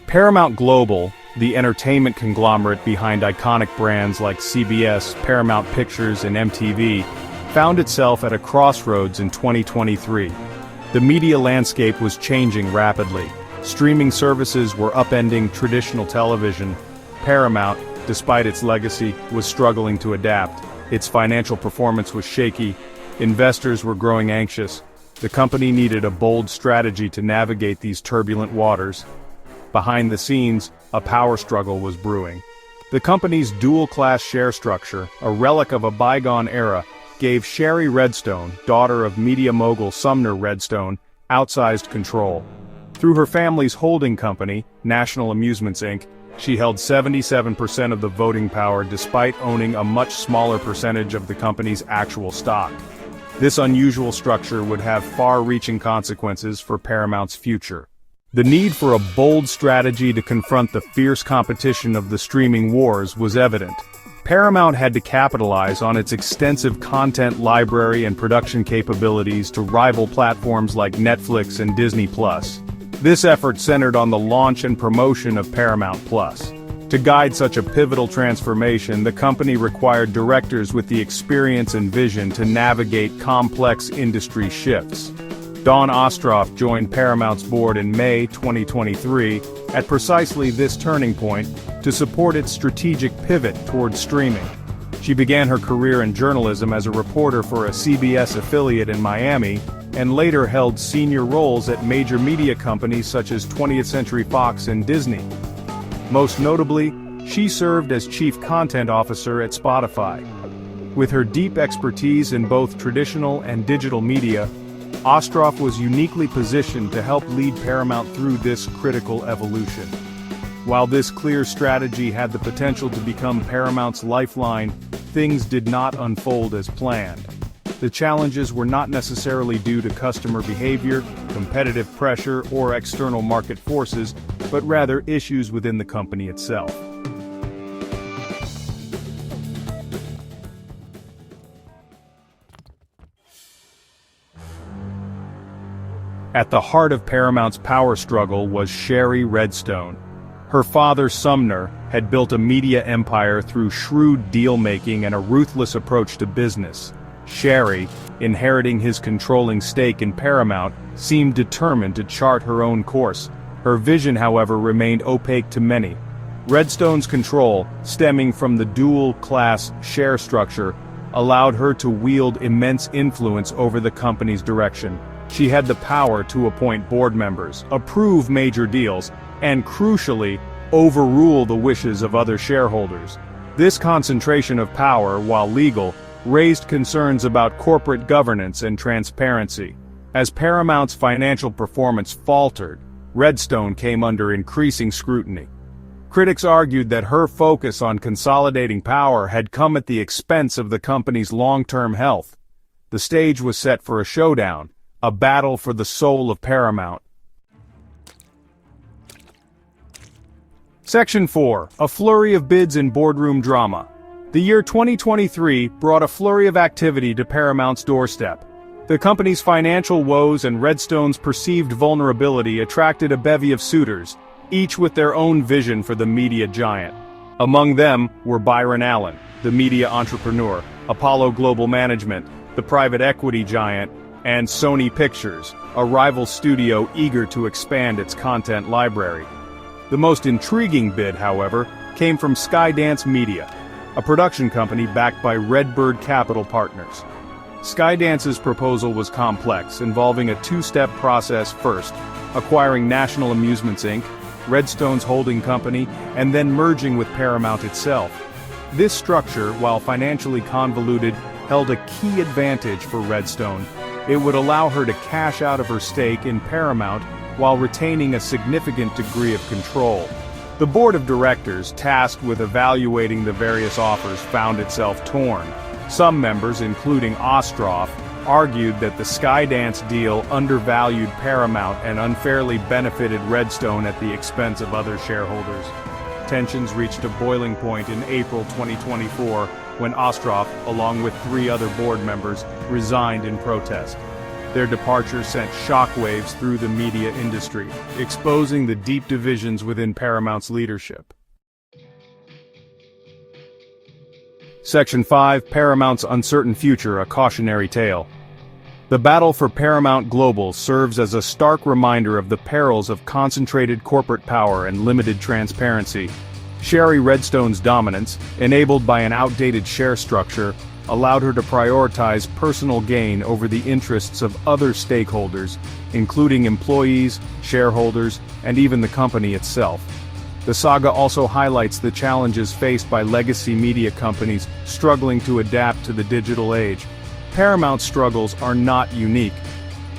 Paramount Global, the entertainment conglomerate behind iconic brands like CBS, Paramount Pictures, and MTV, found itself at a crossroads in 2023. The media landscape was changing rapidly. Streaming services were upending traditional television. Paramount, despite its legacy, was struggling to adapt. Its financial performance was shaky. Investors were growing anxious. The company needed a bold strategy to navigate these turbulent waters. Behind the scenes, a power struggle was brewing. The company's dual-class share structure, a relic of a bygone era, gave Shari Redstone, daughter of media mogul Sumner Redstone, outsized control. Through her family's holding company, National Amusements Inc., she held 77% of the voting power despite owning a much smaller percentage of the company's actual stock. This unusual structure would have far-reaching consequences for Paramount's future. The need for a bold strategy to confront the fierce competition of the streaming wars was evident. Paramount had to capitalize on its extensive content library and production capabilities to rival platforms like Netflix and Disney+. This effort centered on the launch and promotion of Paramount+. To guide such a pivotal transformation, the company required directors with the experience and vision to navigate complex industry shifts. Dawn Ostroff joined Paramount's board in May 2023, at precisely this turning point, to support its strategic pivot towards streaming. She began her career in journalism as a reporter for a CBS affiliate in Miami, and later held senior roles at major media companies such as 20th Century Fox and Disney. Most notably, she served as Chief Content Officer at Spotify. With her deep expertise in both traditional and digital media, Ostroff was uniquely positioned to help lead Paramount through this critical evolution. While this clear strategy had the potential to become Paramount's lifeline, things did not unfold as planned. The challenges were not necessarily due to customer behavior, competitive pressure, or external market forces, but rather issues within the company itself. At the heart of Paramount's power struggle was Shari Redstone. Her father, Sumner, had built a media empire through shrewd deal-making and a ruthless approach to business. Shari, inheriting his controlling stake in Paramount, seemed determined to chart her own course. Her vision, however, remained opaque to many. Redstone's control, stemming from the dual-class share structure, allowed her to wield immense influence over the company's direction. She had the power to appoint board members, approve major deals, and crucially, overrule the wishes of other shareholders. This concentration of power, while legal, raised concerns about corporate governance and transparency. As Paramount's financial performance faltered, Redstone came under increasing scrutiny. Critics argued that her focus on consolidating power had come at the expense of the company's long-term health. The stage was set for a showdown, a battle for the soul of Paramount. Section 4. A flurry of bids in boardroom drama. The year 2023 brought a flurry of activity to Paramount's doorstep. The company's financial woes and Redstone's perceived vulnerability attracted a bevy of suitors, each with their own vision for the media giant. Among them were Byron Allen, the media entrepreneur, Apollo Global Management, the private equity giant, and Sony Pictures, a rival studio eager to expand its content library. The most intriguing bid, however, came from Skydance Media, a production company backed by Redbird Capital Partners. Skydance's proposal was complex, involving a two-step process: first, acquiring National Amusements Inc., Redstone's holding company, and then merging with Paramount itself. This structure, while financially convoluted, held a key advantage for Redstone. It would allow her to cash out of her stake in Paramount while retaining a significant degree of control. The board of directors, tasked with evaluating the various offers, found itself torn. Some members, including Ostroff, argued that the Skydance deal undervalued Paramount and unfairly benefited Redstone at the expense of other shareholders. Tensions reached a boiling point in April 2024 when Ostroff, along with 3 other board members, resigned in protest. Their departure sent shockwaves through the media industry, exposing the deep divisions within Paramount's leadership. Section 5. Paramount's Uncertain Future, a Cautionary Tale. The battle for Paramount Global serves as a stark reminder of the perils of concentrated corporate power and limited transparency. Shari Redstone's dominance, enabled by an outdated share structure, allowed her to prioritize personal gain over the interests of other stakeholders, including employees, shareholders, and even the company itself. The saga also highlights the challenges faced by legacy media companies struggling to adapt to the digital age. Paramount's struggles are not unique.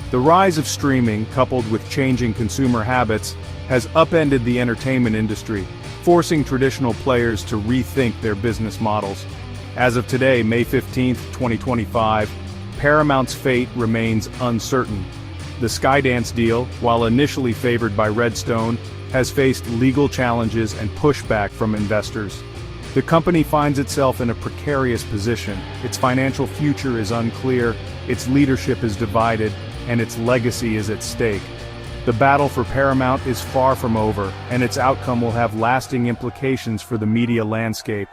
The rise of streaming, coupled with changing consumer habits, has upended the entertainment industry, forcing traditional players to rethink their business models. As of today, May 15, 2025, Paramount's fate remains uncertain. The Skydance deal, while initially favored by Redstone, has faced legal challenges and pushback from investors. The company finds itself in a precarious position. Its financial future is unclear, its leadership is divided, and its legacy is at stake. The battle for Paramount is far from over, and its outcome will have lasting implications for the media landscape.